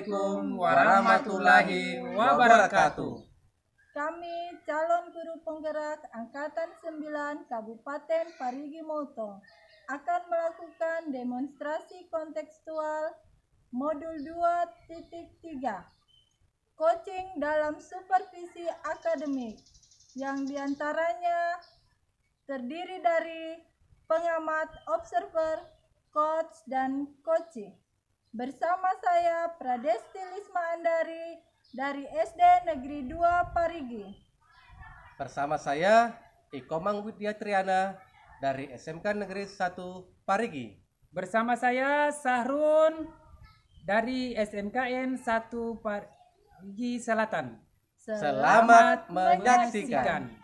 Assalamualaikum warahmatullahi wabarakatuh. Kami calon guru penggerak Angkatan 9 Kabupaten Parigi Motong akan melakukan demonstrasi kontekstual modul 2.3 coaching dalam supervisi akademik yang diantaranya terdiri dari pengamat, observer, coach, dan coaching. Bersama saya Pradesti Lisma Andari dari SD Negeri 2 Parigi. Bersama saya Ikomang Widya Triana dari SMK Negeri 1 Parigi. Bersama saya Sahrun dari SMKN 1 Parigi Selatan. Selamat menyaksikan.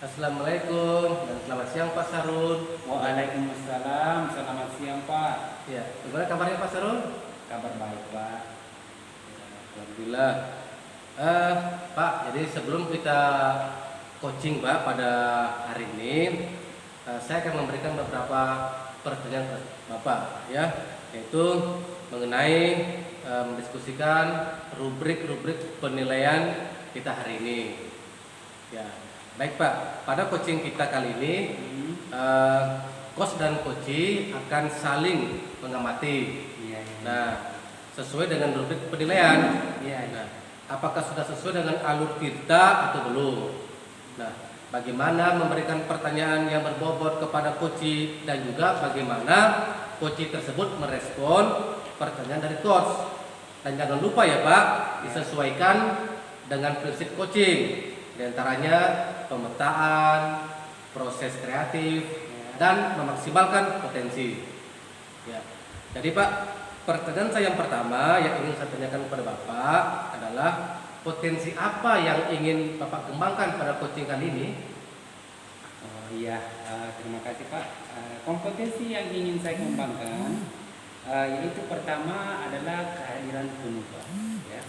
Assalamualaikum dan selamat siang Pak Sarun. Waalaikumsalam, selamat siang Pak. Ya, gimana kabarnya Pak Sarun? Kabar baik Pak. Alhamdulillah. Pak, jadi sebelum kita coaching Pak pada hari ini, saya akan memberikan beberapa pertanyaan ke Bapak, ya, yaitu mengenai mendiskusikan rubrik-rubrik penilaian kita hari ini. Ya. Baik Pak, pada coaching kita kali ini coach dan coachee akan saling mengamati. Nah, sesuai dengan rubrik penilaian. Nah, apakah sudah sesuai dengan alur kita atau belum? Nah, bagaimana memberikan pertanyaan yang berbobot kepada coachee dan juga bagaimana coachee tersebut merespon pertanyaan dari coach. Dan jangan lupa ya Pak, disesuaikan dengan prinsip coaching. Di antaranya pemetaan, proses kreatif, dan memaksimalkan potensi. Ya. Jadi Pak, pertanyaan saya yang pertama yang ingin saya tanyakan kepada Bapak adalah potensi apa yang ingin Bapak kembangkan pada coaching kali ini? Oh iya, terima kasih Pak. Kompetensi yang ingin saya kembangkan yaitu pertama adalah kehadiran penuh Pak. Ya.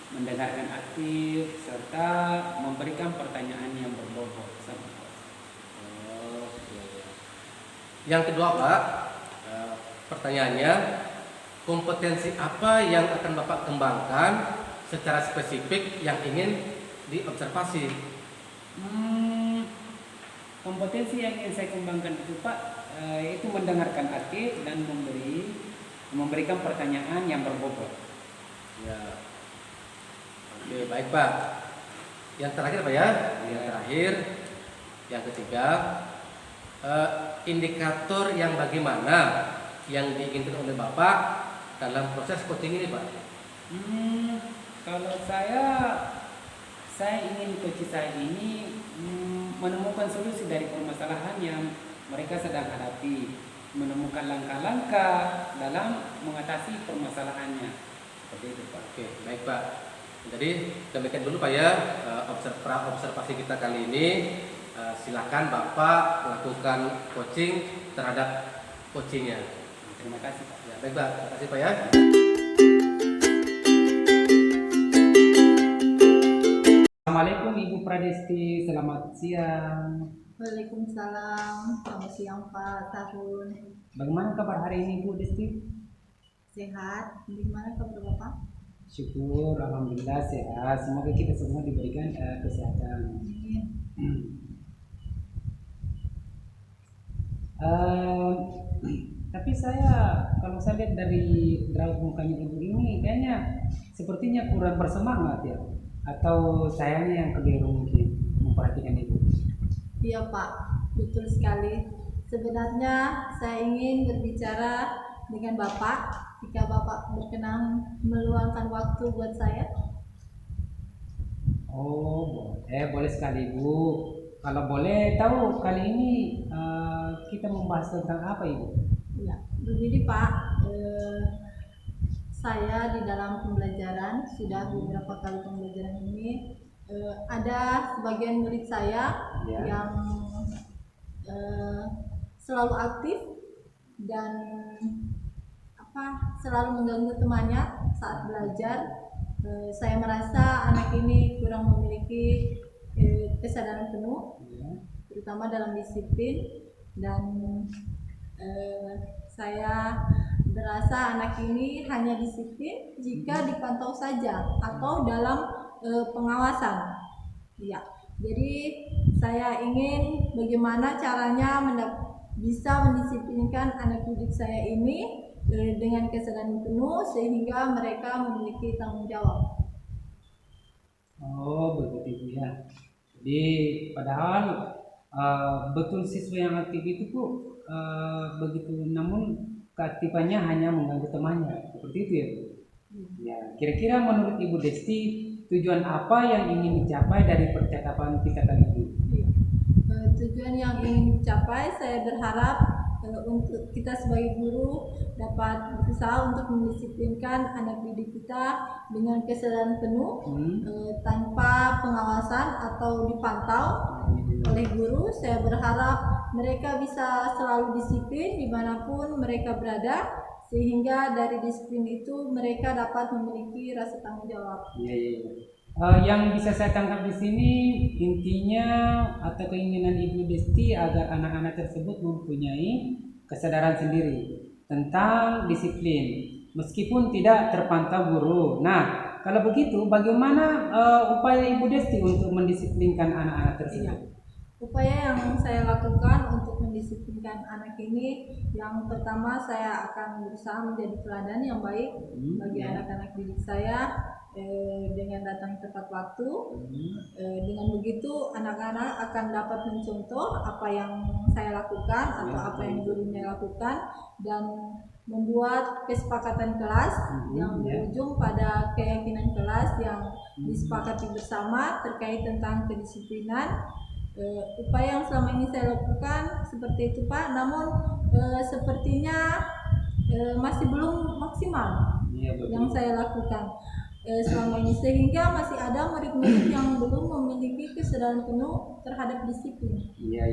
Mendengarkan aktif serta memberikan pertanyaan yang berbobot. Yang kedua Pak, pertanyaannya, kompetensi apa yang akan Bapak kembangkan secara spesifik yang ingin diobservasi? Kompetensi yang ingin saya kembangkan itu Pak, itu mendengarkan aktif dan memberikan pertanyaan yang berbobot. Ya. Oke, baik Pak. Yang terakhir Pak ya, yang terakhir, yang ketiga, indikator yang bagaimana yang diinginkan oleh Bapak dalam proses coaching ini Pak? Kalau saya ingin coach saya ini menemukan solusi dari permasalahan yang mereka sedang hadapi, menemukan langkah-langkah dalam mengatasi permasalahannya. Seperti itu Pak. Oke, baik Pak. Jadi demikian dulu Pak ya observasi kita kali ini. Silakan Bapak melakukan coaching terhadap coachingnya. Terima kasih Pak. Ya, baik Pak, terima kasih Pak ya. Assalamualaikum Ibu Pradesti, selamat siang. Waalaikumsalam, selamat siang Pak Sarun. Bagaimana kabar hari ini Bu Desti? Sehat, gimana kabar Bapak? Syukur, alhamdulillah sehat. Semoga kita semua diberikan kesehatan. Tapi kalau saya lihat dari raut mukanya Ibu ini kayaknya sepertinya kurang bersemangat ya, atau sayangnya yang keliru mungkin memperhatikan Ibu. Iya Pak, betul sekali. Sebenarnya saya ingin berbicara dengan Bapak jika Bapak berkenan meluangkan waktu buat saya. Oh boleh sekali Ibu. Kalau boleh tahu kali ini kita membahas tentang apa Ibu? Ya, begini Pak, saya di dalam pembelajaran sudah beberapa kali pembelajaran ini ada sebagian murid saya yang selalu aktif dan selalu mengganggu temannya saat belajar. Saya merasa anak ini kurang memiliki kesadaran penuh, Ya. terutama dalam disiplin. Dan saya berasa anak ini hanya disiplin jika dipantau saja atau dalam pengawasan. Ya, jadi saya ingin bagaimana caranya bisa mendisiplinkan anak didik saya ini dengan kesadaran penuh sehingga mereka memiliki tanggung jawab. Oh begitu Ibu ya. Jadi padahal betul siswa yang aktif itu Bu begitu, namun keaktifannya hanya mengganggu temannya, seperti itu ya Bu. Ya, kira-kira menurut Ibu Desti tujuan apa yang ingin dicapai dari percakapan kita kali ini? Tujuan yang ingin dicapai, saya berharap untuk kita sebagai guru dapat berusaha untuk mendisiplinkan anak didik kita dengan kesadaran penuh tanpa pengawasan atau dipantau oleh guru. Saya berharap mereka bisa selalu disiplin dimanapun mereka berada, sehingga dari disiplin itu mereka dapat memiliki rasa tanggung jawab. Iya. Yang bisa saya tangkap di sini intinya atau keinginan Ibu Desti agar anak-anak tersebut mempunyai kesadaran sendiri tentang disiplin meskipun tidak terpantau guru. Nah, kalau begitu bagaimana upaya Ibu Desti untuk mendisiplinkan anak-anak tersebut? Upaya yang saya lakukan untuk mendisiplinkan anak ini, yang pertama saya akan berusaha menjadi teladan yang baik bagi anak-anak didik saya dengan datang tepat waktu. Dengan begitu anak-anak akan dapat mencontoh apa yang saya lakukan atau apa yang gurunya lakukan, dan membuat kesepakatan kelas yang berujung pada keyakinan kelas yang disepakati bersama terkait tentang kedisiplinan. Upaya yang selama ini saya lakukan seperti itu Pak, namun sepertinya masih belum maksimal yang saya lakukan selama ini, sehingga masih ada murid-murid yang belum memiliki kesadaran penuh terhadap disiplin. Iya.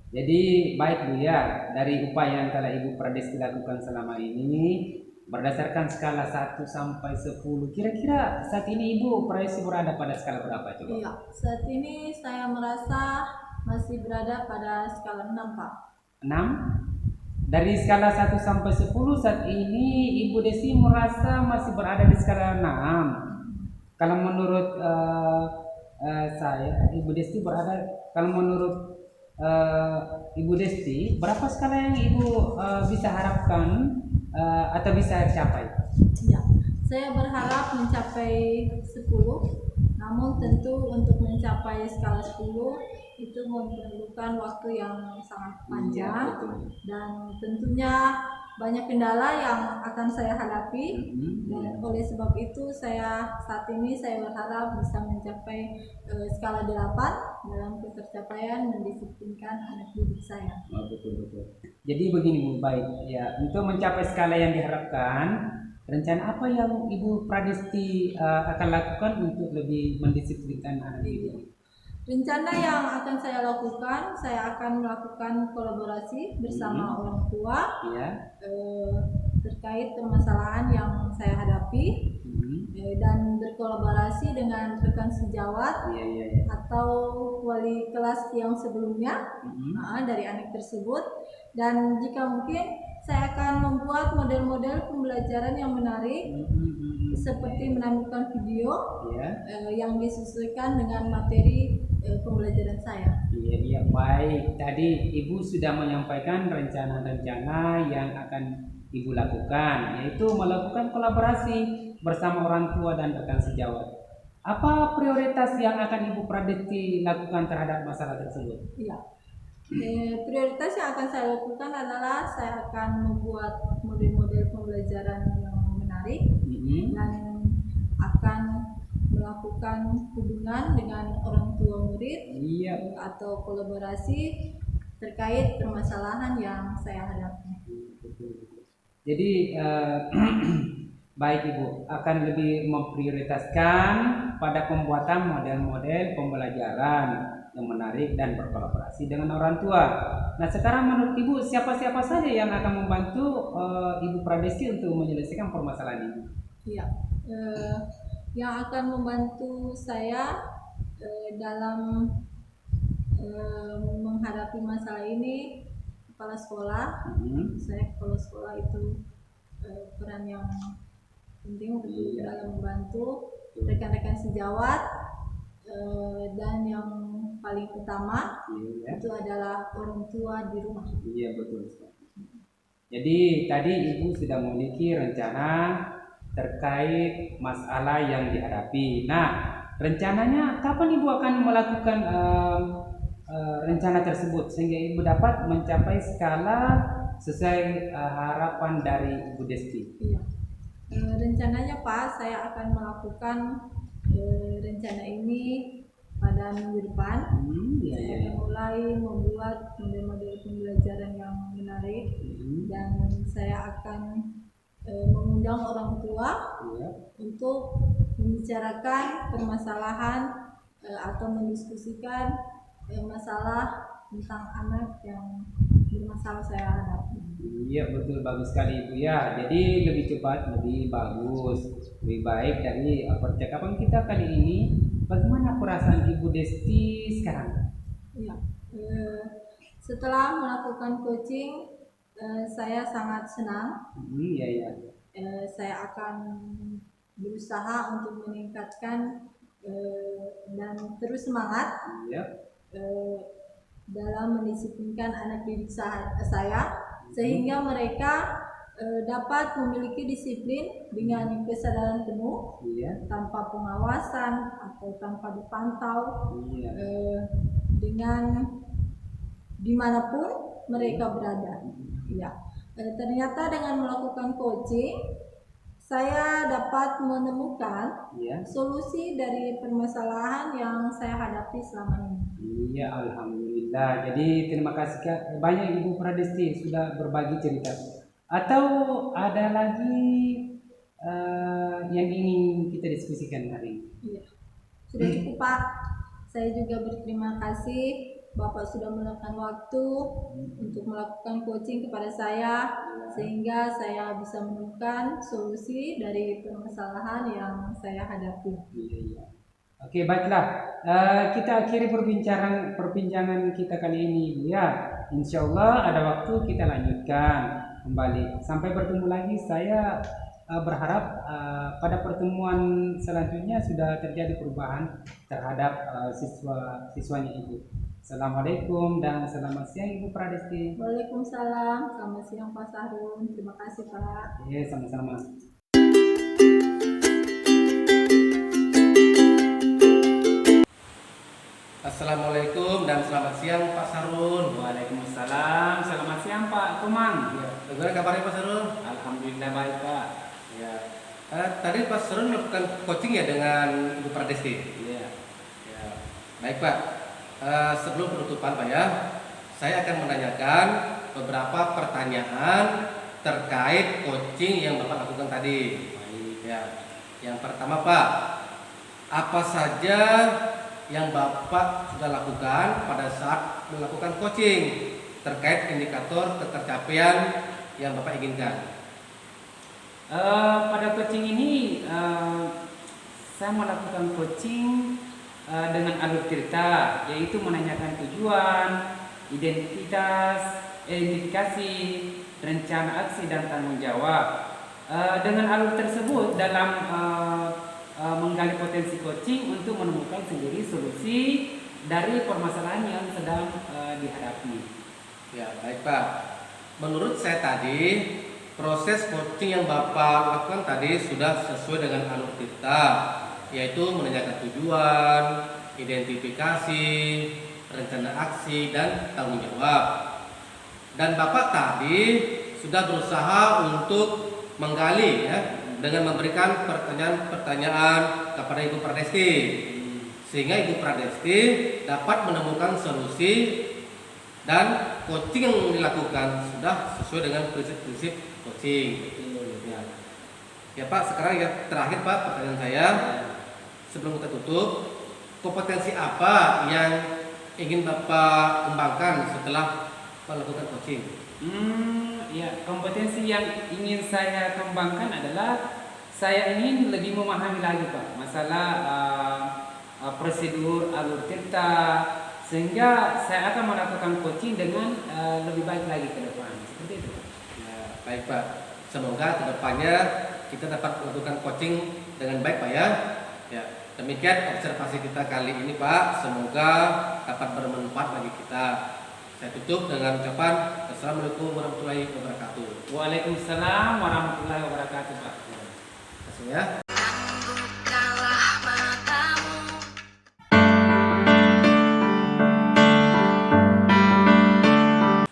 Jadi baik Bu ya, dari upaya yang telah Ibu Pradesti lakukan selama ini berdasarkan skala 1 sampai 10, kira-kira saat ini Ibu Pradesti berada pada skala berapa coba? Iya, saat ini saya merasa masih berada pada skala 6 Pak. 6? Dari skala 1 sampai 10 saat ini Ibu Desti merasa masih berada di skala 6. Kalau menurut saya, Ibu Desti berada, kalau menurut Ibu Desti, berapa skala yang Ibu bisa harapkan atau bisa capai? Ya, saya berharap mencapai 10, namun tentu untuk mencapai skala 10 itu memerlukan waktu yang sangat panjang, dan tentunya banyak kendala yang akan saya hadapi. Dan oleh sebab itu saat ini saya berharap bisa mencapai skala 8 dalam ketercapaian mendisiplinkan anak didik saya. Oh, betul. Jadi begini Bu, baik ya, untuk mencapai skala yang diharapkan, rencana apa yang Ibu Pradesti akan lakukan untuk lebih mendisiplinkan anak didik? Rencana yang akan saya lakukan, saya akan melakukan kolaborasi bersama orang tua terkait permasalahan yang saya hadapi, dan berkolaborasi dengan rekan sejawat atau wali kelas yang sebelumnya dari anak tersebut. Dan jika mungkin saya akan membuat model-model pembelajaran yang menarik seperti menampilkan video yang disesuaikan dengan materi pembelajaran saya. Iya, baik. Tadi Ibu sudah menyampaikan rencana-rencana yang akan Ibu lakukan, yaitu melakukan kolaborasi bersama orang tua dan rekan sejawat. Apa prioritas yang akan Ibu Pradesti lakukan terhadap masalah tersebut? Iya. Prioritas yang akan saya lakukan adalah saya akan membuat model-model pembelajaran yang menarik dan akan melakukan hubungan dengan orang tua murid atau kolaborasi terkait permasalahan yang saya hadapi. Jadi baik Ibu akan lebih memprioritaskan pada pembuatan model-model pembelajaran yang menarik dan berkolaborasi dengan orang tua. Nah, sekarang menurut Ibu siapa-siapa saja yang akan membantu Ibu Pradesti untuk menyelesaikan permasalahan ini? Iya, yang akan membantu saya dalam menghadapi masalah ini, kepala sekolah, saya kepala sekolah itu peran yang penting untuk dalam membantu rekan-rekan sejawat, dan yang paling utama itu adalah orang tua di rumah. Iya, betul. Jadi tadi Ibu sudah memiliki rencana terkait masalah yang dihadapi. Nah, rencananya kapan Ibu akan melakukan rencana tersebut sehingga Ibu dapat mencapai skala sesuai harapan dari Ibu Desti? Iya. Rencananya Pak, saya akan melakukan rencana ini pada minggu depan. Saya akan mulai membuat model-model pembelajaran yang menarik, dan saya akan mengundang orang tua untuk membicarakan permasalahan atau mendiskusikan masalah tentang anak yang bermasalah saya hadapi. Iya, betul, bagus sekali Ibu ya. Jadi lebih cepat, lebih bagus, lebih baik dari percakapan kita kali ini. Bagaimana perasaan Ibu Desti sekarang? Iya, setelah melakukan coaching, saya sangat senang. Iya. Saya akan berusaha untuk meningkatkan dan terus semangat dalam mendisiplinkan anak didik saya, sehingga mereka dapat memiliki disiplin dengan kesadaran penuh, tanpa pengawasan atau tanpa dipantau, dengan dimanapun mereka berada. Ya, ternyata dengan melakukan coaching, saya dapat menemukan solusi dari permasalahan yang saya hadapi selama ini. Iya, alhamdulillah. Jadi terima kasih banyak Ibu Pradesti sudah berbagi cerita. Atau ada lagi yang ingin kita diskusikan hari ini? Iya, sudah cukup Pak. Saya juga berterima kasih Bapak sudah meluangkan waktu untuk melakukan coaching kepada saya, sehingga saya bisa menemukan solusi dari permasalahan yang saya hadapi. Iya. Oke, baiklah. Kita akhiri perbincangan kita kali ini, ya. Insya Allah ada waktu kita lanjutkan kembali. Sampai bertemu lagi. Saya berharap pada pertemuan selanjutnya sudah terjadi perubahan terhadap siswanya Ibu. Assalamualaikum dan selamat siang Ibu Pradesti. Waalaikumsalam, selamat siang Pak Sahrun. Terima kasih Pak. Iya, sama-sama. Assalamualaikum dan selamat siang Pak Sarun. Waalaikumsalam, selamat siang Pak Komang. Bagaimana kabarnya Pak Sarun? Alhamdulillah baik Pak. Ya. Tadi Pak Sarun melakukan coaching ya dengan Ibu Pradesti. Iya. Ya. Baik Pak. Sebelum penutupan Pak ya, saya akan menanyakan beberapa pertanyaan terkait coaching yang Bapak lakukan tadi. Ya. Yang pertama Pak, apa saja yang Bapak sudah lakukan pada saat melakukan coaching terkait indikator ketercapaian yang Bapak inginkan? Pada coaching ini saya melakukan coaching dengan alur cerita, yaitu menanyakan tujuan, identifikasi, rencana aksi dan tanggung jawab. Dengan alur tersebut dalam menggali potensi coaching untuk menemukan sendiri solusi dari permasalahan yang sedang dihadapi. Ya, baik Pak. Menurut saya tadi proses coaching yang Bapak lakukan tadi sudah sesuai dengan alur kita, yaitu menanyakan tujuan, identifikasi, rencana aksi dan tanggung jawab. Dan Bapak tadi sudah berusaha untuk menggali ya, dengan memberikan pertanyaan-pertanyaan kepada Ibu Pradesti, sehingga Ibu Pradesti dapat menemukan solusi dan coaching yang dilakukan sudah sesuai dengan prinsip-prinsip coaching. Ya Pak, sekarang yang terakhir Pak, pertanyaan saya sebelum kita tutup, kompetensi apa yang ingin Bapak kembangkan setelah melakukan coaching? Ya, kompetensi yang ingin saya kembangkan adalah saya ingin lebih memahami lagi Pak masalah prosedur alur tirta, sehingga saya akan melakukan coaching dengan lebih baik lagi ke depan. Seperti itu. Ya, baik Pak. Semoga kedepannya kita dapat melakukan coaching dengan baik Pak ya. Ya, demikian observasi kita kali ini Pak. Semoga dapat bermanfaat bagi kita. Saya tutup dengan ucapan Assalamualaikum warahmatullahi wabarakatuh. Waalaikumsalam warahmatullahi wabarakatuh Pak. Terima kasih ya.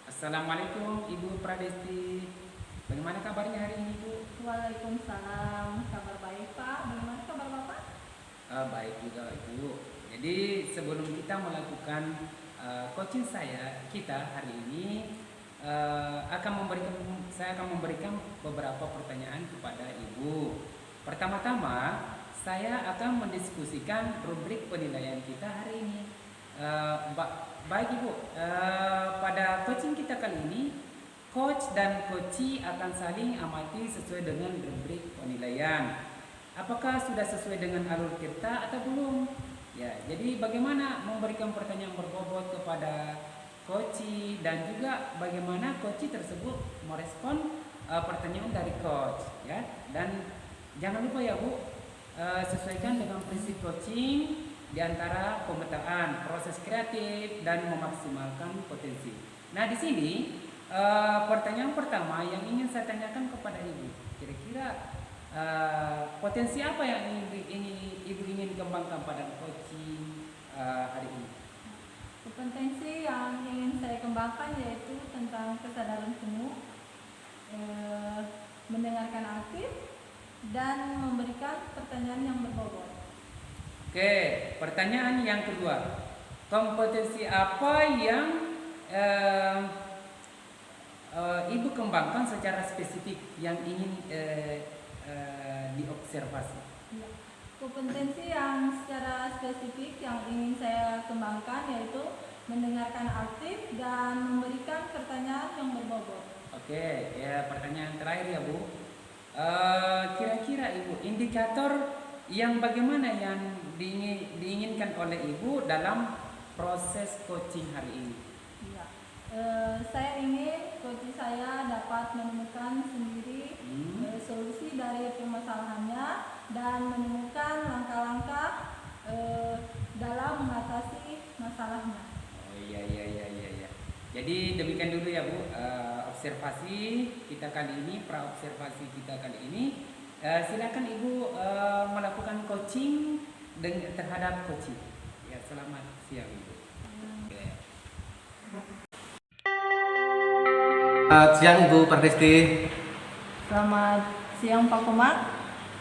Assalamualaikum Ibu Pradesti. Bagaimana kabarnya hari ini Ibu? Waalaikumsalam, kabar baik Pak. Bagaimana kabar Bapak? Baik juga Ibu. Jadi sebelum kita melakukan coaching kita hari ini saya akan memberikan beberapa pertanyaan kepada Ibu. Pertama-tama saya akan mendiskusikan rubrik penilaian kita hari ini. Baik Ibu, pada coaching kita kali ini, coach dan coachee akan saling amati sesuai dengan rubrik penilaian. Apakah sudah sesuai dengan alur kita atau belum? Ya, jadi bagaimana memberikan pertanyaan berbobot kepada coachee dan juga bagaimana coachee tersebut merespon pertanyaan dari coach, ya. Dan jangan lupa ya Bu, sesuaikan dengan prinsip coaching di antara pemetaan, proses kreatif dan memaksimalkan potensi. Nah, di sini pertanyaan pertama yang ingin saya tanyakan kepada Ibu, kira-kira potensi apa yang Ibu ingin kembangkan pada coaching hari ini? Potensi yang ingin saya kembangkan yaitu tentang kesadaran penuh, mendengarkan aktif, dan memberikan pertanyaan yang berbobot. Oke, pertanyaan yang kedua, kompetensi apa yang Ibu kembangkan secara spesifik yang ingin diobservasi? Ya. Kompetensi yang secara spesifik yang ingin saya kembangkan yaitu mendengarkan aktif dan memberikan pertanyaan yang berbobot. Oke, ya pertanyaan terakhir ya Bu. Kira-kira Ibu, indikator yang bagaimana yang diinginkan oleh Ibu dalam proses coaching hari ini? Ya. Saya ingin coaching saya dapat menemukan sendiri solusi dari permasalahannya dan menemukan langkah-langkah dalam mengatasi masalahnya. Oh iya. Jadi demikian dulu ya Bu, observasi kita kali ini, pra-observasi kita kali ini. Silakan Ibu melakukan coaching terhadap coaching. Ya, selamat siang Ibu. Selamat siang Ibu Pardesti. Selamat siang Pak Komang.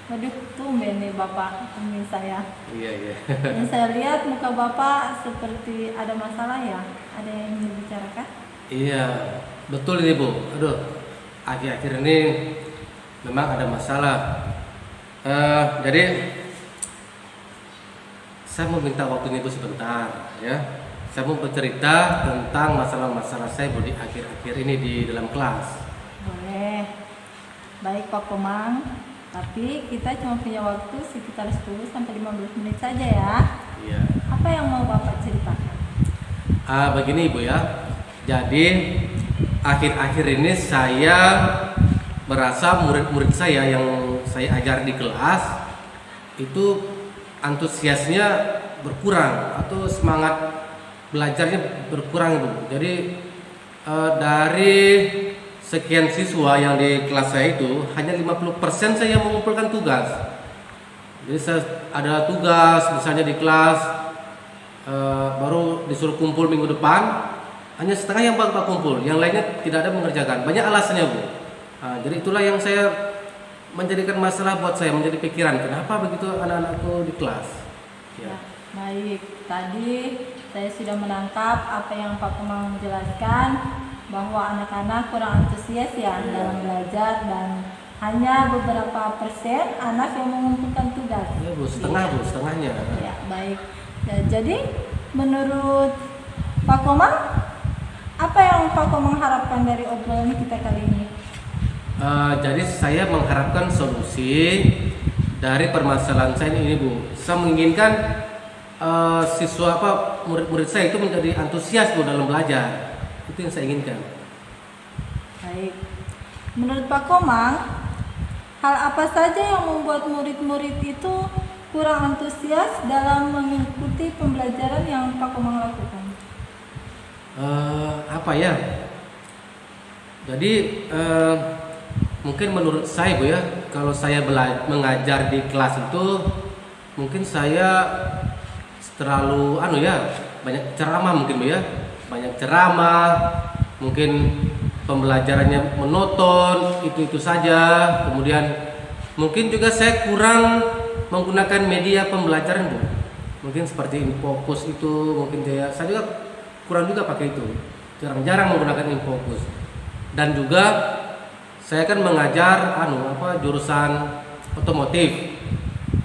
Waduh, tumben nih Bapak temui saya. Iya. Yang saya lihat muka Bapak seperti ada masalah ya. Ada yang ingin dibicarakan? Iya, betul ini Bu. Aduh, akhir-akhir ini memang ada masalah. Jadi saya mau minta waktunya Ibu sebentar, ya. Saya mau bercerita tentang masalah-masalah saya Bu di akhir-akhir ini di dalam kelas. Boleh. Baik Pak Komang. Tapi kita cuma punya waktu sekitar 10-15 menit saja ya. Iya. Apa yang mau Bapak ceritakan? Begini Ibu ya. Jadi akhir-akhir ini saya merasa murid-murid saya yang saya ajar di kelas itu antusiasnya berkurang atau semangat belajarnya berkurang Bu. Jadi dari sekian siswa yang di kelas saya itu hanya 50% saya mengumpulkan tugas. Jadi saya ada tugas misalnya di kelas baru disuruh kumpul minggu depan, hanya setengah yang Bapak kumpul, yang lainnya tidak ada mengerjakan. Banyak alasannya Bu. Jadi itulah yang saya menjadikan masalah buat saya, menjadi pikiran kenapa begitu anak-anakku di kelas. Ya, baik. Tadi saya sudah menangkap apa yang Pak Komang menjelaskan, bahwa anak-anak kurang antusias ya dalam belajar dan hanya beberapa persen anak yang mengumpulkan tugas. Ya Bu, setengahnya. Ya, baik. Ya, jadi menurut Pak Komang, apa yang Pak Komang harapkan dari obrolan kita kali ini? Jadi saya mengharapkan solusi dari permasalahan saya ini Bu. Saya menginginkan siswa murid-murid saya itu menjadi antusias Bu dalam belajar. Itu yang saya inginkan. Baik. Menurut Pak Komang, hal apa saja yang membuat murid-murid itu kurang antusias dalam mengikuti pembelajaran yang Pak Komang lakukan? Apa ya? Jadi mungkin menurut saya Bu ya, kalau saya mengajar di kelas itu mungkin saya terlalu banyak ceramah mungkin Bu ya, banyak ceramah, mungkin pembelajarannya monoton itu saja. Kemudian mungkin juga saya kurang menggunakan media pembelajaran Bu, mungkin seperti Infocus itu mungkin saya juga kurang juga pakai itu, jarang-jarang menggunakan Infocus. Dan juga saya kan mengajar jurusan otomotif.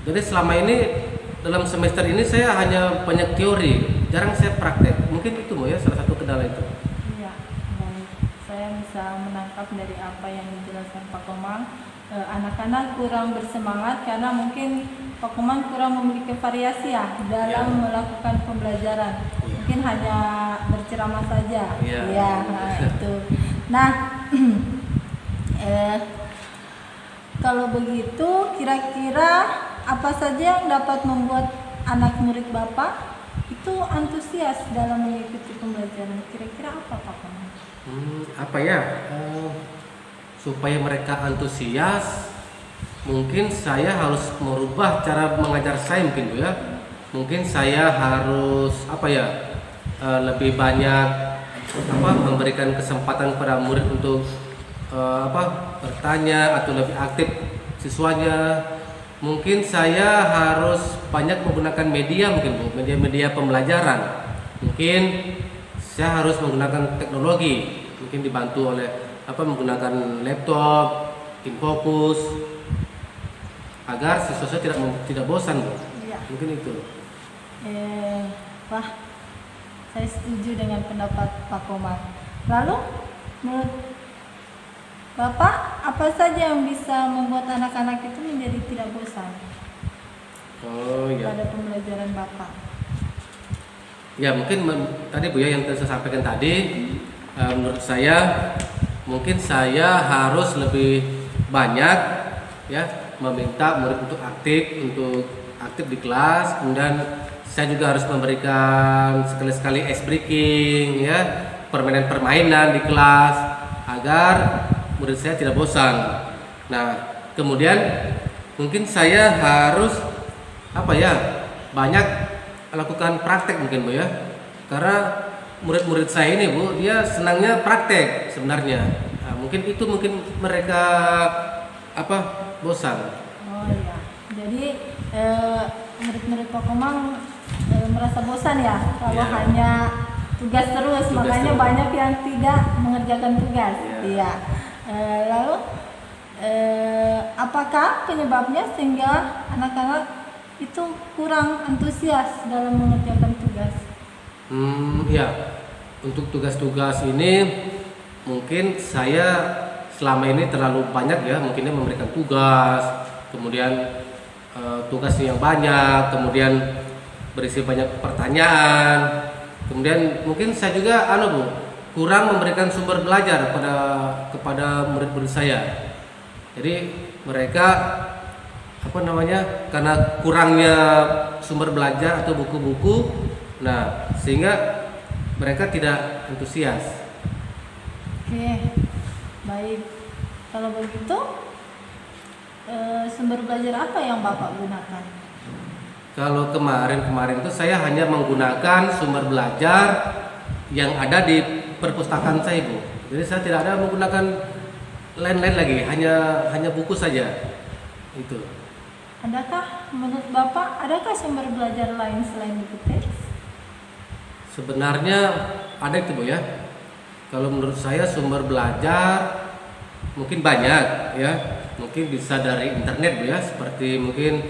Jadi selama ini dalam semester ini saya hanya banyak teori, jarang saya praktek. Mungkin itu Bu ya salah satu kendala itu. Iya, baik. Saya bisa menangkap dari apa yang dijelaskan Pak Komang. Anak-anak kurang bersemangat karena mungkin Pak Komang kurang memiliki variasi ya dalam melakukan pembelajaran. Mungkin hanya berceramah saja. Iya, nah, itu. Nah, kalau begitu kira-kira apa saja yang dapat membuat anak murid Bapak itu antusias dalam mengikuti pembelajaran? Kira-kira apa Pak Komang? Apa ya? Supaya mereka antusias, mungkin saya harus merubah cara mengajar saya mungkin Bu ya. Mungkin saya harus lebih banyak memberikan kesempatan kepada murid untuk bertanya atau lebih aktif siswanya. Mungkin saya harus banyak menggunakan media mungkin Bu, media-media pembelajaran. Mungkin saya harus menggunakan teknologi, mungkin dibantu oleh menggunakan laptop, Infocus, agar siswa tidak bosan Bu. Iya. Mungkin itu. Wah, saya setuju dengan pendapat Pak Komang. Lalu menurut Bapak, apa saja yang bisa membuat anak-anak itu menjadi tidak bosan pada pembelajaran Bapak? Ya mungkin tadi Bu ya yang saya sampaikan tadi, menurut saya mungkin saya harus lebih banyak ya meminta murid untuk aktif di kelas. Kemudian saya juga harus memberikan sekali-sekali ice breaking ya, permainan-permainan di kelas agar murid saya tidak bosan. Nah, kemudian mungkin saya harus banyak lakukan praktek mungkin Bu ya. Karena murid-murid saya ini Bu, dia senangnya praktek sebenarnya. Nah, mungkin mereka bosan. Oh iya. Jadi murid-murid Pak Komang merasa bosan ya kalau hanya tugas terus, makanya banyak yang tidak mengerjakan tugas. Iya. Lalu apakah penyebabnya sehingga anak-anak itu kurang antusias dalam mengerjakan tugas? Ya, untuk tugas-tugas ini mungkin saya selama ini terlalu banyak ya, mungkinnya memberikan tugas, kemudian tugasnya yang banyak, kemudian berisi banyak pertanyaan, kemudian mungkin saya juga Bu, kurang memberikan sumber belajar kepada murid-murid saya. Jadi mereka karena kurangnya sumber belajar atau buku-buku, nah sehingga mereka tidak antusias. Oke, baik. Kalau begitu sumber belajar apa yang Bapak gunakan? Kalau kemarin itu saya hanya menggunakan sumber belajar yang ada di perpustakaan saya Bu. Jadi saya tidak ada menggunakan lain-lain lagi, hanya buku saja. Itu. Adakah menurut Bapak sumber belajar lain selain buku teks? Sebenarnya ada itu Bu ya. Kalau menurut saya sumber belajar mungkin banyak ya. Mungkin bisa dari internet Bu ya, seperti mungkin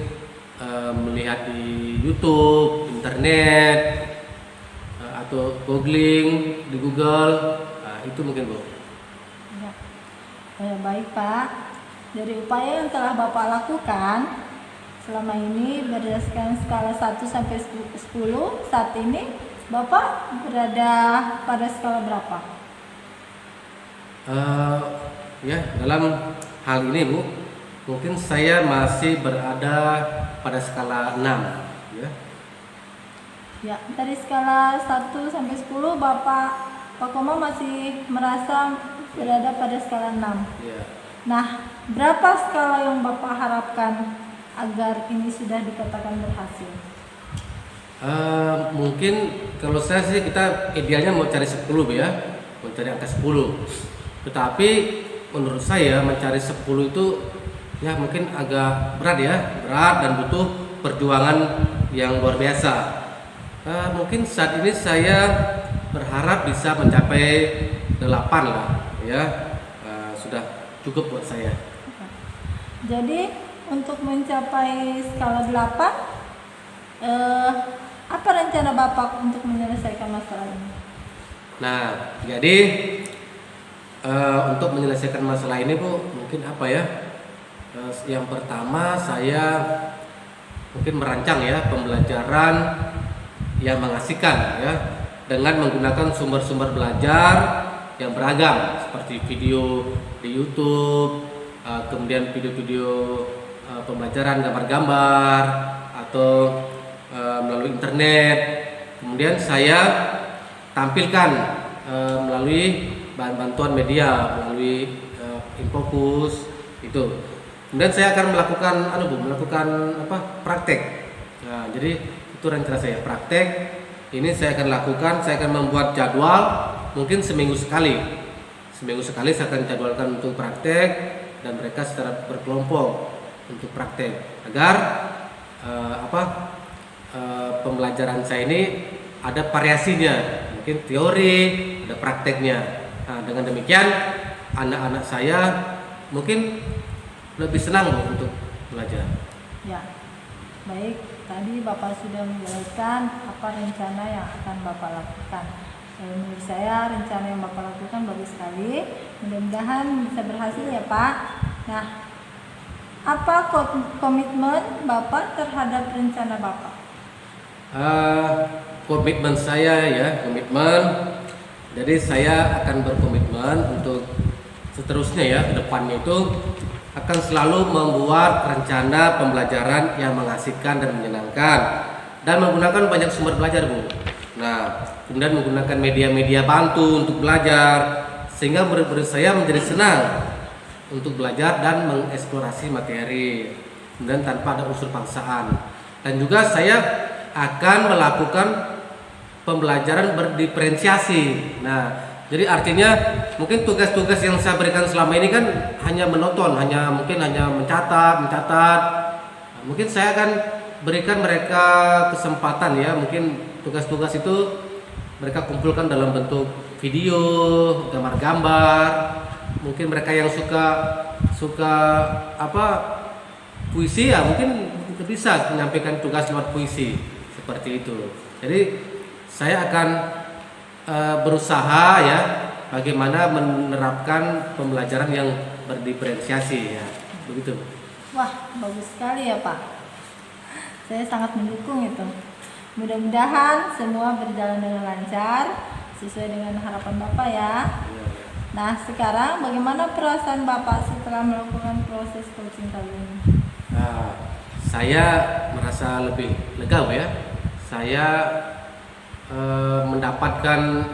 melihat di YouTube, internet, atau googling di Google. Nah, itu mungkin Bu. Ya. Baik Pak. Dari upaya yang telah Bapak lakukan, selama ini berdasarkan skala 1 sampai 10, saat ini Bapak berada pada skala berapa? Ya, dalam hal ini Bu, mungkin saya masih berada pada skala 6 ya. Ya, dari skala 1 sampai 10 Pak Koma masih merasa berada pada skala 6. Ya. Nah, berapa skala yang Bapak harapkan agar ini sudah dikatakan berhasil? Mungkin kalau saya sih kita idealnya mau cari 10 Bu ya, mau cari angka 10. Tetapi menurut saya mencari 10 itu ya mungkin agak berat ya, berat dan butuh perjuangan yang luar biasa. Mungkin saat ini saya berharap bisa mencapai 8 lah ya, sudah cukup buat saya. Jadi untuk mencapai skala 8, apa rencana Bapak untuk menyelesaikan masalah ini? Nah, jadi untuk menyelesaikan masalah ini Bu, mungkin apa ya? Yang pertama saya mungkin merancang ya pembelajaran yang mengasihkan ya, dengan menggunakan sumber-sumber belajar yang beragam seperti video di YouTube, kemudian video-video pembelajaran gambar-gambar atau melalui internet. Kemudian saya tampilkan melalui bantuan media, melalui Infocus itu. Kemudian saya akan melakukan praktek. Nah, jadi itu rencana saya praktek. Ini saya akan lakukan. Saya akan membuat jadwal mungkin seminggu sekali. Seminggu sekali saya akan jadwalkan untuk praktek dan mereka secara berkelompok untuk praktek agar pembelajaran saya ini ada variasinya, mungkin teori, ada prakteknya. Nah, dengan demikian anak-anak saya mungkin lebih senang untuk belajar. Ya, baik. Tadi Bapak sudah menjelaskan apa rencana yang akan Bapak lakukan. Menurut saya rencana yang Bapak lakukan bagus sekali. Mudah-mudahan bisa berhasil ya Pak. Nah, apa komitmen Bapak terhadap rencana Bapak? Komitmen saya ya, jadi saya akan berkomitmen untuk seterusnya ya, ke depannya itu akan selalu membuat rencana pembelajaran yang mengasihkan dan menyenangkan dan menggunakan banyak sumber belajar Bu. Nah, kemudian menggunakan media-media bantu untuk belajar sehingga murid-murid saya menjadi senang untuk belajar dan mengeksplorasi materi, kemudian tanpa ada unsur paksaan. Dan juga saya akan melakukan pembelajaran berdiferensiasi. Nah, jadi artinya mungkin tugas-tugas yang saya berikan selama ini kan hanya menonton, mungkin hanya mencatat. Mungkin saya akan berikan mereka kesempatan ya, mungkin tugas-tugas itu mereka kumpulkan dalam bentuk video, gambar-gambar. Mungkin mereka yang suka puisi ya mungkin bisa menyampaikan tugas lewat puisi seperti itu. Jadi saya akan berusaha ya bagaimana menerapkan pembelajaran yang berdiferensiasi ya, begitu. Wah, bagus sekali ya Pak. Saya sangat mendukung itu. Mudah-mudahan semua berjalan dengan lancar sesuai dengan harapan Bapak ya. Nah, sekarang bagaimana perasaan Bapak setelah melakukan proses coaching kali ini? Saya merasa lebih lega ya. Saya mendapatkan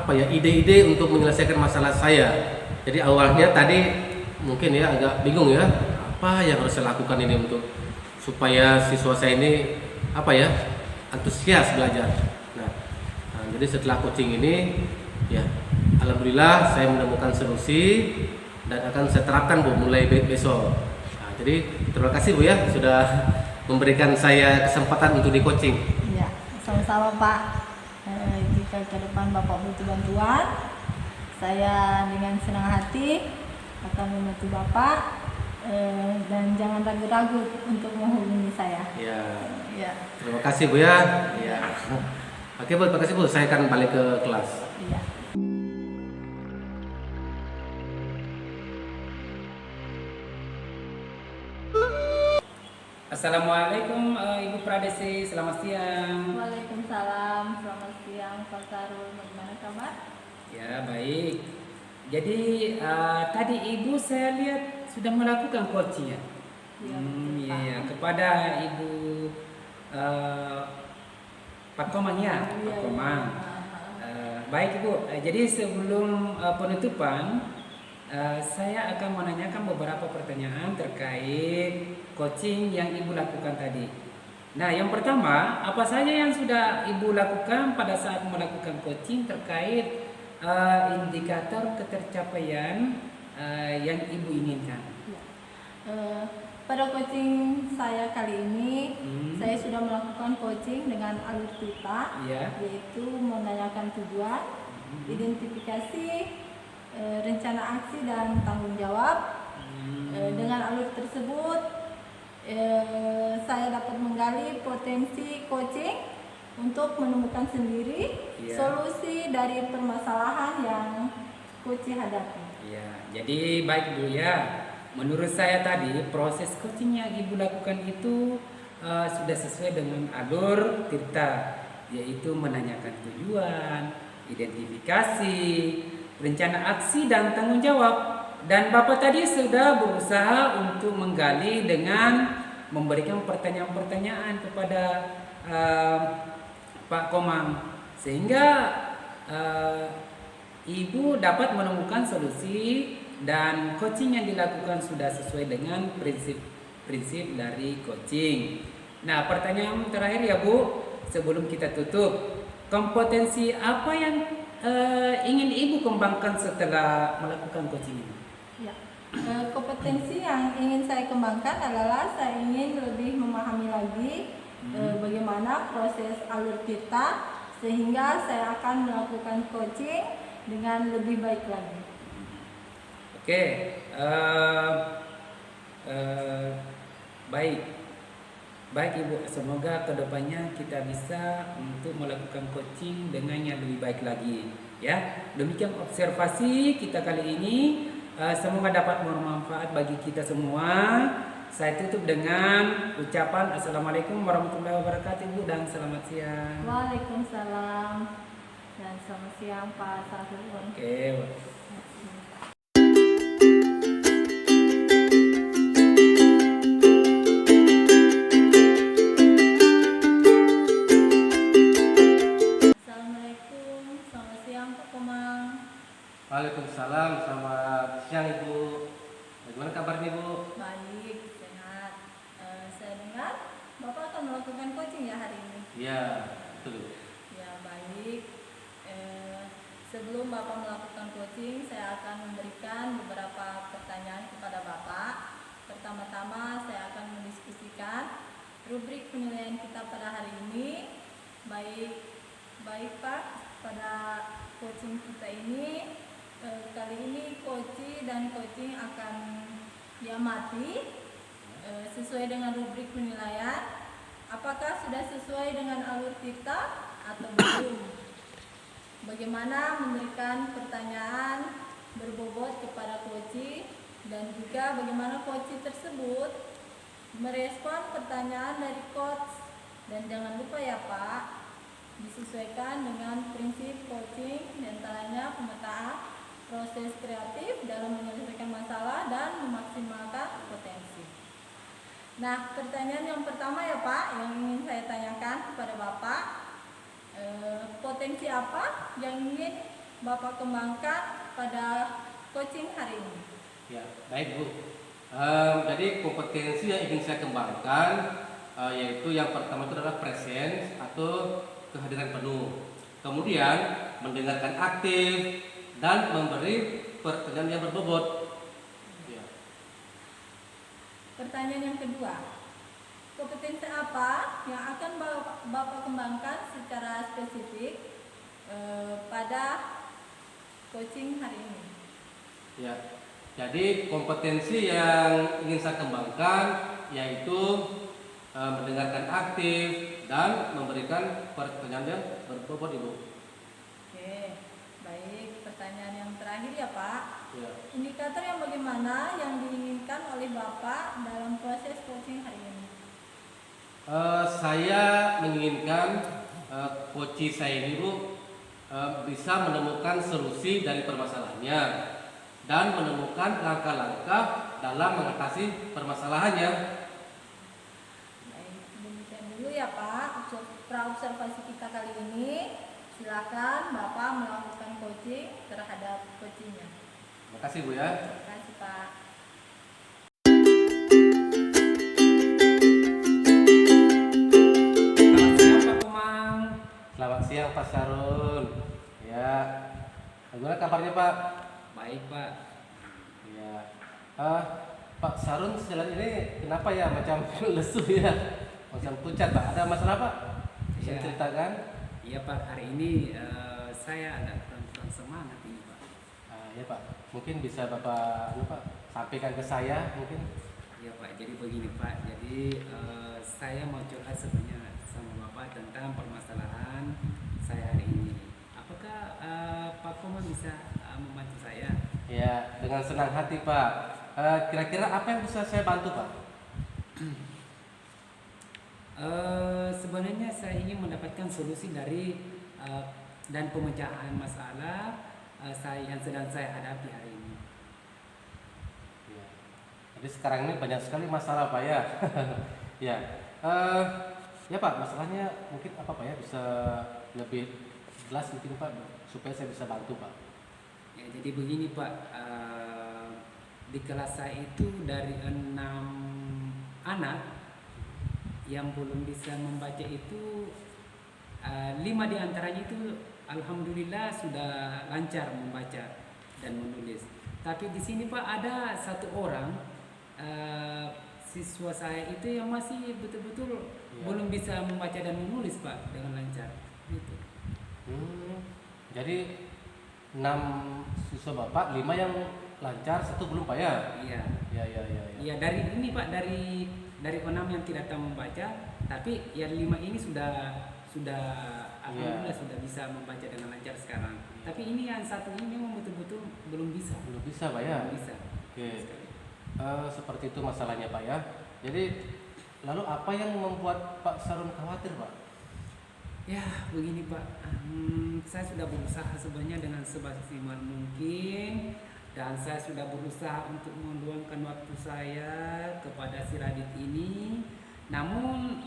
ide-ide untuk menyelesaikan masalah saya. Jadi awalnya tadi mungkin ya agak bingung ya, apa yang harus saya lakukan ini untuk supaya siswa saya ini antusias belajar. Nah, jadi setelah coaching ini ya alhamdulillah saya menemukan solusi dan akan saya terapkan Bu mulai besok. Nah, jadi terima kasih Bu ya sudah memberikan saya kesempatan untuk di coaching. Iya, sama-sama Pak. Jika ke depan Bapak butuh bantuan, saya dengan senang hati akan membantu Bapak, dan jangan ragu-ragu untuk menghubungi saya. Ya. Terima kasih Bu ya. Ya. Oke Bu, terima kasih Bu. Saya akan balik ke kelas. Iya. Assalamualaikum Ibu Pradesi, selamat siang. Waalaikumsalam, selamat siang Pak Sarul, bagaimana kabar? Ya, baik. Jadi tadi Ibu saya lihat sudah melakukan coaching ya. Iya, Iya, Pak. ya. Kepada Ibu eh, Pak Komang ya, Iya, Pak iya. Komang. Baik Ibu, jadi sebelum penutupan saya akan menanyakan beberapa pertanyaan terkait coaching yang Ibu lakukan tadi. Nah, yang pertama, apa saja yang sudah Ibu lakukan pada saat melakukan coaching terkait indikator ketercapaian yang Ibu inginkan? Ya. Pada coaching saya kali ini, saya sudah melakukan coaching dengan alur kita, Iya. yaitu menanyakan tujuan, identifikasi, rencana aksi dan tanggung jawab. Dengan alur tersebut, saya dapat menggali potensi coaching untuk menemukan sendiri Iya. solusi dari permasalahan yang coach hadapi. Ya, jadi baik Bu ya. Menurut saya tadi proses coaching yang Ibu lakukan itu sudah sesuai dengan alur kita, yaitu menanyakan tujuan, identifikasi, rencana aksi dan tanggung jawab. Dan Bapak tadi sudah berusaha untuk menggali dengan memberikan pertanyaan-pertanyaan kepada Pak Komang, sehingga Ibu dapat menemukan solusi dan coaching yang dilakukan sudah sesuai dengan prinsip-prinsip dari coaching. Nah, pertanyaan terakhir ya Bu, sebelum kita tutup, kompetensi apa yang ingin Ibu kembangkan setelah melakukan coaching ini? Ya. Kompetensi yang ingin saya kembangkan adalah saya ingin lebih memahami lagi bagaimana proses alur kita, sehingga saya akan melakukan coaching dengan lebih baik lagi. Oke, baik, baik Ibu. Semoga kedepannya kita bisa untuk melakukan coaching dengan yang lebih baik lagi. Ya, demikian observasi kita kali ini. Semoga dapat bermanfaat bagi kita semua. Saya tutup dengan ucapan Assalamualaikum warahmatullahi wabarakatuh Bu, dan selamat siang. Waalaikumsalam dan selamat siang Pak Sarul. Oke. Assalamualaikum, selamat siang Pak Komang. Waalaikumsalam, selamat siang Ibu. Bagaimana kabarnya Ibu? Baik, sehat. Saya dengar Bapak akan melakukan coaching ya hari ini. Iya, betul. Ya, baik. Sebelum Bapak melakukan coaching, saya akan memberikan beberapa pertanyaan kepada Bapak. Pertama-tama saya akan mendiskusikan rubrik penilaian kita pada hari ini. Baik Pak, pada coaching kita ini kali ini coaching akan diamati sesuai dengan rubrik penilaian. Apakah sudah sesuai dengan alur kita atau belum? Bagaimana memberikan pertanyaan berbobot kepada coach, dan juga bagaimana coach tersebut merespon pertanyaan dari coach. Dan jangan lupa ya Pak, disesuaikan dengan prinsip coaching, diantaranya pemetaan proses kreatif dalam menyelesaikan masalah dan memaksimalkan potensi. Nah, pertanyaan yang pertama ya Pak, yang ingin saya tanyakan kepada Bapak, potensi apa yang ingin Bapak kembangkan pada coaching hari ini? Ya, baik Bu. Jadi kompetensi yang ingin saya kembangkan yaitu yang pertama itu adalah presence atau kehadiran penuh. Kemudian mendengarkan aktif dan memberi pertanyaan yang berbobot. Ya. Pertanyaan yang kedua, kompetensi apa yang akan Bapak kembangkan secara spesifik pada coaching hari ini? Ya. Jadi kompetensi yang ingin saya kembangkan yaitu mendengarkan aktif dan memberikan pertanyaan yang berbobot Ibu. Oke, baik. Pertanyaan yang terakhir ya Pak. Ya. Indikator yang bagaimana yang diinginkan oleh Bapak dalam proses coaching hari ini? Saya menginginkan koci saya ini Bu bisa menemukan solusi dari permasalahannya dan menemukan langkah-langkah dalam mengatasi permasalahannya. Baik, demikian dulu ya Pak pra-observasi kita kali ini. Silakan Bapak melakukan coaching terhadap coachingnya. Terima kasih Bu ya. Terima kasih Pak. Selamat siang Pak Komang. Selamat siang Pak Sarun. Ya, bagaimana kabarnya Pak? Baik Pak. Ya, Pak Sarun sejalan ini kenapa ya macam lesu ya, macam pucat Pak? Ada masalah Pak? Bisa Iya. ceritakan? Iya Pak, hari ini saya ada kurang semangat ini Pak. Ya Pak, mungkin bisa Bapak Pak sampaikan ke saya mungkin. Iya Pak, jadi begini Pak, jadi saya mau curhat sebenarnya sama Bapak tentang permasalahan saya hari ini. Apakah Pak Komang bisa membantu saya? Ya, dengan senang hati Pak. Kira-kira apa yang bisa saya bantu Pak? Sebenarnya saya ingin mendapatkan solusi dari dan pemecahan masalah yang sedang saya hadapi hari ini. Ya. Jadi sekarang ini banyak sekali masalah Pak ya. Ya, ya Pak, masalahnya mungkin apa Pak ya, bisa lebih jelas mungkin Pak supaya saya bisa bantu Pak. Ya, jadi begini Pak, di kelas saya itu dari 6 anak yang belum bisa membaca itu 5 diantaranya itu alhamdulillah sudah lancar membaca dan menulis. Tapi di sini Pak ada satu orang siswa saya itu yang masih betul-betul Ya. belum bisa membaca dan menulis Pak dengan lancar. Gitu. Jadi 6 siswa Bapak, 5 yang lancar, 1 belum Pak ya? Iya. Ya. Iya dari ini Pak, dari 6 yang tidak tahu membaca, tapi yang 5 ini sudah alhamdulillah sudah bisa membaca dengan lancar sekarang. Tapi ini yang satu ini memang betul-betul belum bisa. Belum bisa Pak ya? Belum bisa. Oke. Sekali. Seperti itu masalahnya Pak ya. Jadi lalu apa yang membuat Pak Sarun khawatir Pak? Ya begini Pak, saya sudah berusaha sebenarnya dengan semaksimal mungkin dan saya sudah berusaha untuk meluangkan waktu saya kepada si Radit ini. Namun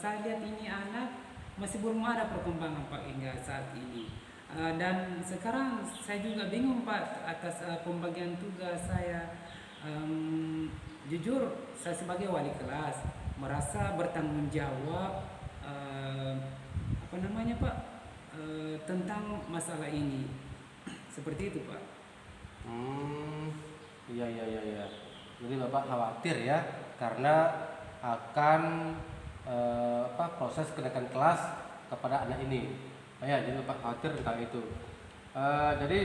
saya lihat ini anak masih belum ada perkembangan Pak hingga saat ini. Dan sekarang saya juga bingung Pak atas pembagian tugas saya. Jujur saya sebagai wali kelas merasa bertanggung jawab Pak tentang masalah ini. Seperti itu Pak. Iya. Jadi Bapak khawatir ya karena akan proses kenaikan kelas kepada anak ini. Ya, jadi Bapak khawatir tentang itu. Jadi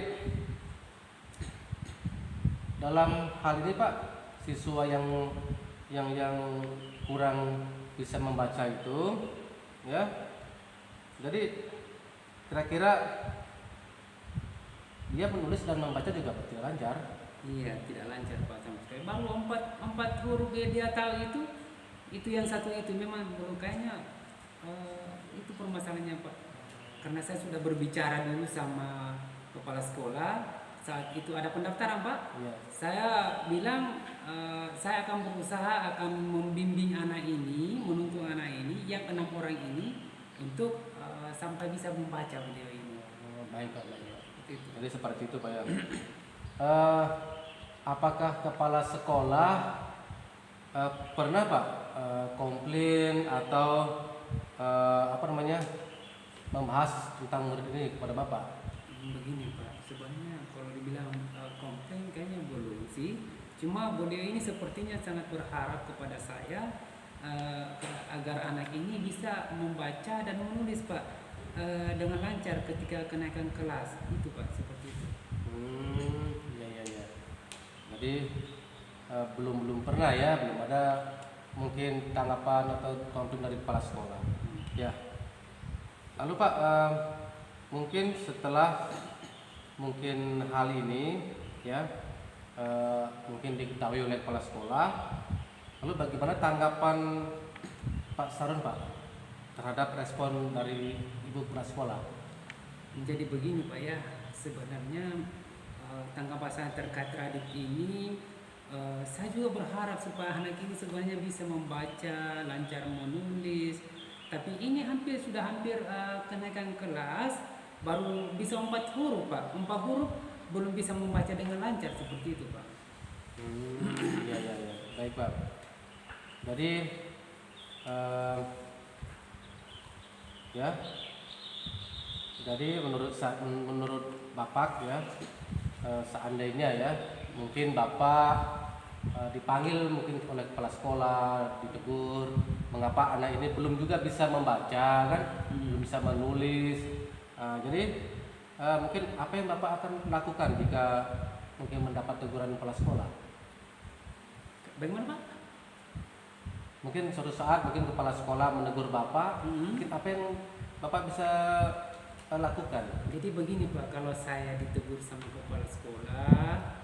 dalam hal ini Pak, siswa yang kurang bisa membaca itu, ya. Jadi kira-kira dia menulis dan membaca juga tidak lancar. Iya, tidak lancar Pak sama sekali. Baru empat huruf dia tahu itu yang satu itu memang belum kayaknya itu permasalahannya Pak. Karena saya sudah berbicara dulu sama kepala sekolah saat itu ada pendaftaran Pak. Iya. Saya bilang saya akan berusaha akan membimbing anak ini, menuntun anak ini yang 6 orang ini untuk sampai bisa membaca beliau ini. Baik Pak, baik. Seperti itu. Jadi seperti itu Pak ya. Apakah kepala sekolah pernah Pak komplain atau membahas tentang murid ini kepada Bapak? Begini Pak, sebenarnya kalau dibilang komplain kayaknya belum sih. Cuma beliau ini sepertinya sangat berharap kepada saya agar anak ini bisa membaca dan menulis Pak dengan lancar ketika kenaikan kelas itu Pak, seperti itu. Iya. Jadi belum pernah ya, belum ada mungkin tanggapan atau komplain dari kepala sekolah. Ya. Lalu Pak, mungkin setelah hal ini ya mungkin diketahui oleh kepala sekolah, lalu bagaimana tanggapan Pak Sarun Pak terhadap respon dari ibu kepala sekolah. Jadi begini Pak ya, sebenarnya tanggapan saya terkait Radit ini, saya juga berharap supaya anak ini sebenarnya bisa membaca, lancar menulis. Tapi ini sudah hampir kenaikan kelas, baru bisa 4 huruf Pak. 4 huruf belum bisa membaca dengan lancar seperti itu Pak. Iya, baik Pak. Jadi ya, jadi menurut Bapak ya, seandainya ya, mungkin Bapak dipanggil mungkin oleh kepala sekolah, ditegur, mengapa anak ini belum juga bisa membaca kan, belum bisa menulis. Jadi mungkin apa yang Bapak akan lakukan jika mungkin mendapat teguran kepala sekolah? Bagaimana Pak? Mungkin suatu saat mungkin kepala sekolah menegur Bapak, mungkin apa yang Bapak bisa lakukan? Jadi begini Pak, kalau saya ditegur sama kepala sekolah,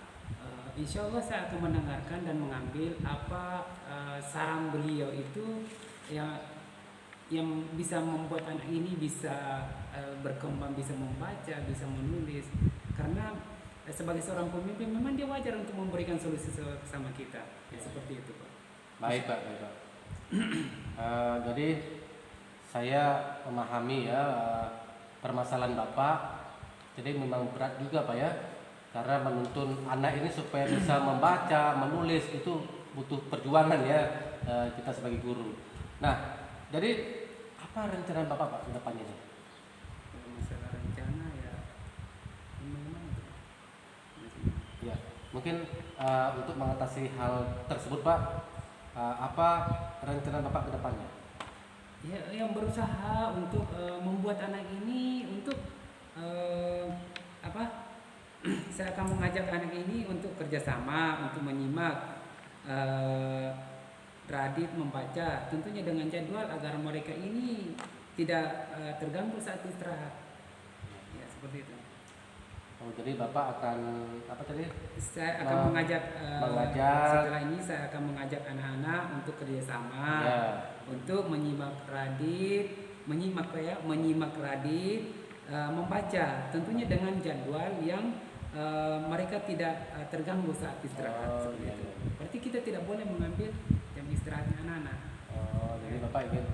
insya Allah saya akan mendengarkan dan mengambil apa saran beliau itu yang bisa membuat anak ini bisa berkembang, bisa membaca, bisa menulis. Karena sebagai seorang pemimpin memang dia wajar untuk memberikan solusi sama kita, ya, seperti itu Pak. Baik Pak. Jadi saya memahami ya permasalahan Bapak. Jadi memang berat juga Pak ya, karena menuntun anak ini supaya bisa membaca, menulis itu butuh perjuangan ya kita sebagai guru. Nah, jadi apa rencana Bapak Pak ke depannya ini? Kalau masalah rencana ya gimana itu? Ya, mungkin untuk mengatasi hal tersebut Pak, apa rencana Bapak ke depannya? Ya, yang berusaha untuk membuat anak ini untuk saya akan mengajak anak ini untuk kerjasama, untuk menyimak Radit membaca, tentunya dengan jadwal agar mereka ini tidak terganggu saat istirahat. Ya, seperti itu. Oh, jadi Bapak akan apa tadi? Saya akan mengajak setelah ini saya akan mengajak anak-anak untuk kerjasama, Ya. untuk menyimak Radit, membaca, tentunya dengan jadwal yang mereka tidak terganggu saat istirahat. Oh, Seperti iya, itu. iya. Berarti kita tidak boleh mengambil jam istirahatnya anak-anak. Oh, jadi Bapak ingin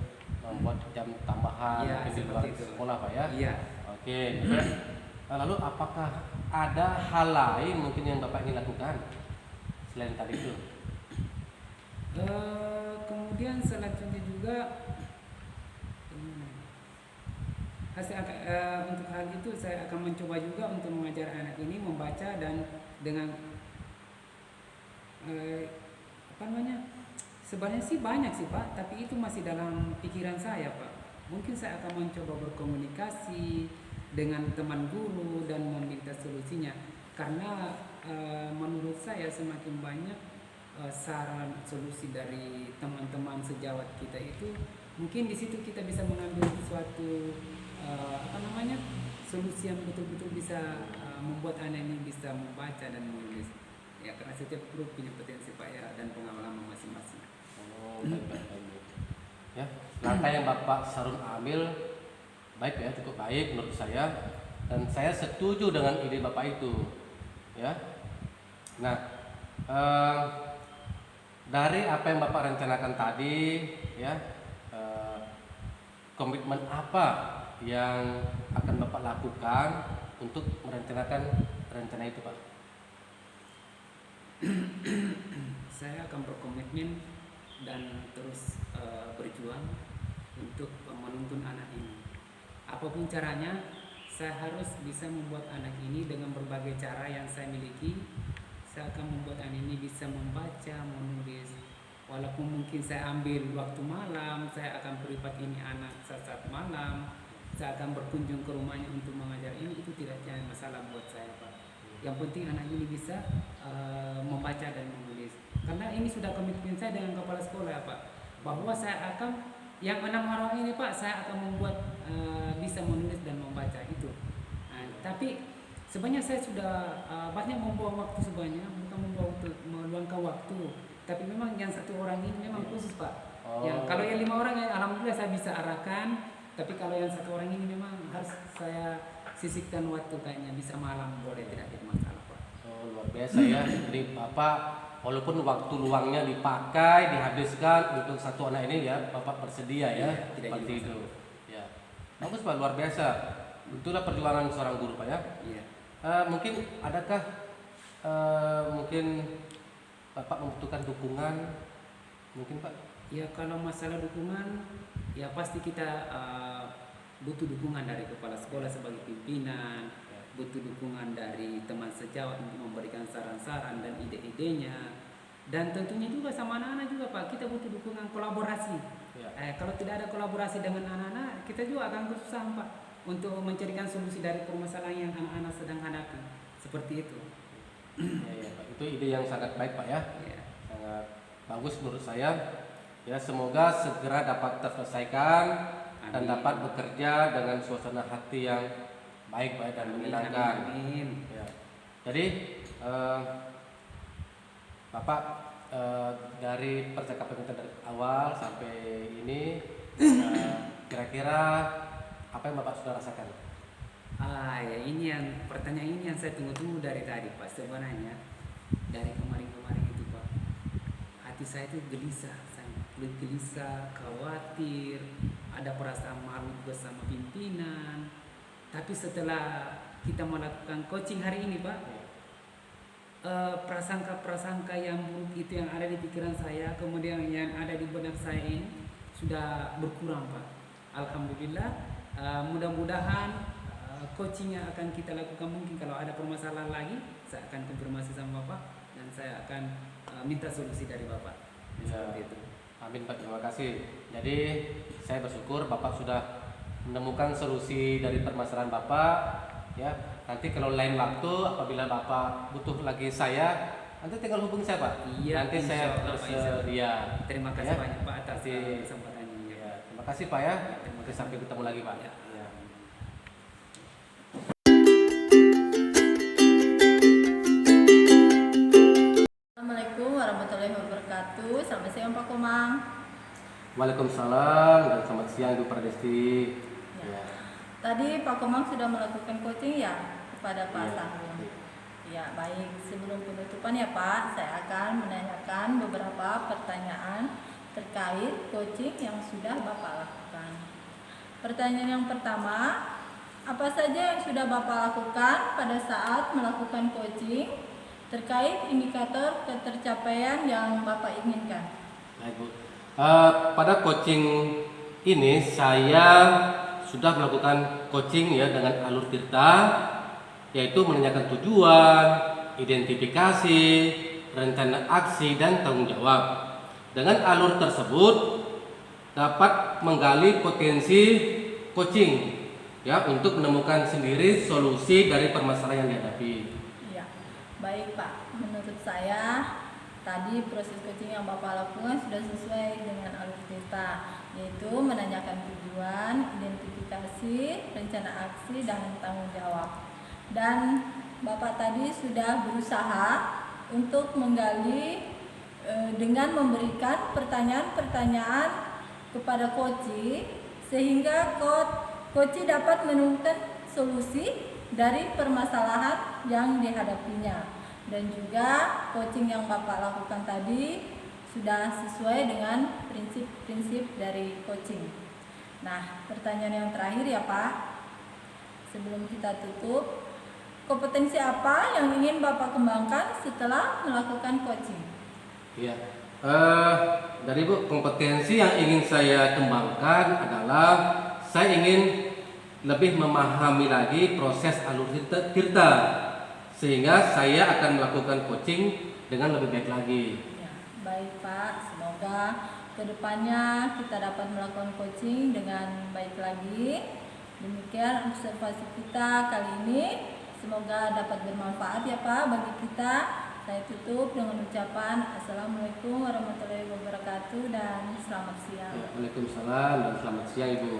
membuat jam tambahan Iya, mungkin di luar seperti itu. sekolah Pak ya? Iya. Oke. Lalu apakah ada hal lain mungkin yang Bapak ingin lakukan selain tadi itu? Kemudian selanjutnya juga untuk hal itu saya akan mencoba juga untuk mengajar anak ini membaca dan dengan sebenarnya sih banyak sih Pak, tapi itu masih dalam pikiran saya Pak. Mungkin saya akan mencoba berkomunikasi dengan teman guru dan meminta solusinya, karena menurut saya semakin banyak saran solusi dari teman-teman sejawat kita itu, mungkin di situ kita bisa mengambil suatu solusi yang betul-betul bisa membuat anak ini bisa membaca dan menulis. Ya, karena setiap grup punya potensi Pak ya, dan pengalaman masing-masing. Oh, baik. Ya, langkah yang Bapak Sarun ambil baik ya, cukup baik menurut saya, dan saya setuju dengan ide Bapak itu. Ya. Nah, dari apa yang Bapak rencanakan tadi, ya, komitmen apa yang akan Bapak lakukan untuk merencanakan rencana itu, Pak? Saya akan berkomitmen dan terus berjuang untuk menuntun anak ini. Apapun caranya, saya harus bisa membuat anak ini dengan berbagai cara yang saya miliki. Saya akan membuat anak ini bisa membaca, menulis. Walaupun mungkin saya ambil waktu malam, saya akan privat ini anak saat malam. Saya akan berkunjung ke rumahnya untuk mengajar ini, itu tidak jadi masalah buat saya, Pak. Yang penting anak ini bisa membaca dan menulis. Karena ini sudah komitmen saya dengan kepala sekolah, Pak, bahwa saya akan yang 6 orang ini, Pak, saya akan membuat bisa menulis dan membaca itu. Nah, tapi sebenarnya saya sudah banyak membuang waktu sebenarnya, bukan meluangkan waktu. tapi memang yang satu orang ini memang khusus Pak. Oh. Ya, kalau yang 5 orang ya alhamdulillah saya bisa arahkan, tapi kalau yang satu orang ini memang harus saya sisihkan waktu, kayaknya bisa malam boleh, tidak ada masalah Pak. Oh, luar biasa ya. Jadi Bapak walaupun waktu luangnya dipakai, dihabiskan untuk satu anak ini ya, Bapak bersedia ya, Iya, tidak seperti jadi itu. Ya. Bagus Pak, luar biasa. Itulah perjuangan seorang guru Pak ya. Iya. Mungkin adakah mungkin Bapak membutuhkan dukungan mungkin Pak? Ya kalau masalah dukungan, ya pasti kita butuh dukungan dari kepala sekolah sebagai pimpinan, butuh dukungan dari teman sejawat untuk memberikan saran-saran dan ide-idenya, dan tentunya juga sama anak-anak juga Pak, kita butuh dukungan kolaborasi. Ya. Kalau tidak ada kolaborasi dengan anak-anak, kita juga akan kesusahan Pak untuk mencarikan solusi dari permasalahan yang anak-anak sedang hadapi, seperti itu. Ya, Pak. Itu ide yang sangat baik Pak ya. Ya. Sangat bagus menurut saya. Ya, semoga segera dapat terselesaikan dan Amin. dapat bekerja dengan suasana hati yang baik Pak dan menyenangkan. Amin. Ya. Jadi Bapak dari percakapan kita dari awal sampai ini kira-kira apa yang Bapak sudah rasakan? Ya ini yang pertanyaan ini yang saya tunggu-tunggu dari tadi Pak. Sebenarnya dari kemarin-kemarin itu Pak, hati saya itu gelisah, sangat gelisah, khawatir, ada perasaan malu bersama pimpinan. Tapi setelah kita melakukan coaching hari ini Pak, prasangka-prasangka yang buruk itu yang ada di pikiran saya, kemudian yang ada di benak saya ini sudah berkurang Pak. Alhamdulillah. Mudah-mudahan coaching yang akan kita lakukan, mungkin kalau ada permasalahan lagi saya akan konfirmasi sama Bapak dan saya akan minta solusi dari Bapak. Ya. Seperti itu. Amin Pak, terima kasih. Jadi saya bersyukur Bapak sudah menemukan solusi dari permasalahan Bapak. Ya, nanti kalau lain waktu apabila Bapak butuh lagi saya, nanti tinggal hubungi saya Pak. Iya, Nanti saya insya Allah, Pak, insya Allah. bersedia. Terima kasih Ya. banyak Pak atas Nanti- kesempatannya. Ya, terima kasih Pak ya. Terima Nanti sampai ketemu lagi Pak. Ya. Ya. Assalamualaikum warahmatullahi wabarakatuh. Selamat siang Pak Komang. Waalaikumsalam dan selamat siang Ibu Pradesti. Ya. Tadi Pak Komang sudah melakukan coaching ya kepada Pak Iya. Sahung. Ya baik, sebelum penutupan ya Pak, saya akan menanyakan beberapa pertanyaan terkait coaching yang sudah Bapak lakukan. Pertanyaan yang pertama, apa saja yang sudah Bapak lakukan pada saat melakukan coaching terkait indikator ketercapaian yang Bapak inginkan? Baik Bu. Pada coaching ini saya sudah melakukan coaching ya dengan alur tirta, yaitu menanyakan tujuan, identifikasi, rencana aksi dan tanggung jawab. Dengan alur tersebut dapat menggali potensi coaching ya untuk menemukan sendiri solusi dari permasalahan yang dihadapi. Ya, baik Pak. Menurut saya tadi proses coaching yang Bapak lakukan sudah sesuai dengan alur cerita, yaitu menanyakan tujuan, identifikasi, rencana aksi, dan tanggung jawab. Dan Bapak tadi sudah berusaha untuk menggali dengan memberikan pertanyaan-pertanyaan kepada coach, sehingga coach dapat menemukan solusi dari permasalahan yang dihadapinya. Dan juga coaching yang Bapak lakukan tadi sudah sesuai dengan prinsip-prinsip dari coaching. Nah, pertanyaan yang terakhir ya Pak, sebelum kita tutup, kompetensi apa yang ingin Bapak kembangkan setelah melakukan coaching? Iya. Dari Bu, kompetensi yang ingin saya kembangkan adalah saya ingin lebih memahami lagi proses alur tirta sehingga saya akan melakukan coaching dengan lebih baik lagi. Ya, baik Pak, semoga kedepannya kita dapat melakukan coaching dengan baik lagi. Demikian observasi kita kali ini, semoga dapat bermanfaat ya Pak bagi kita. Saya tutup dengan ucapan Assalamualaikum warahmatullahi wabarakatuh dan selamat siang. Waalaikumsalam dan selamat siang Ibu.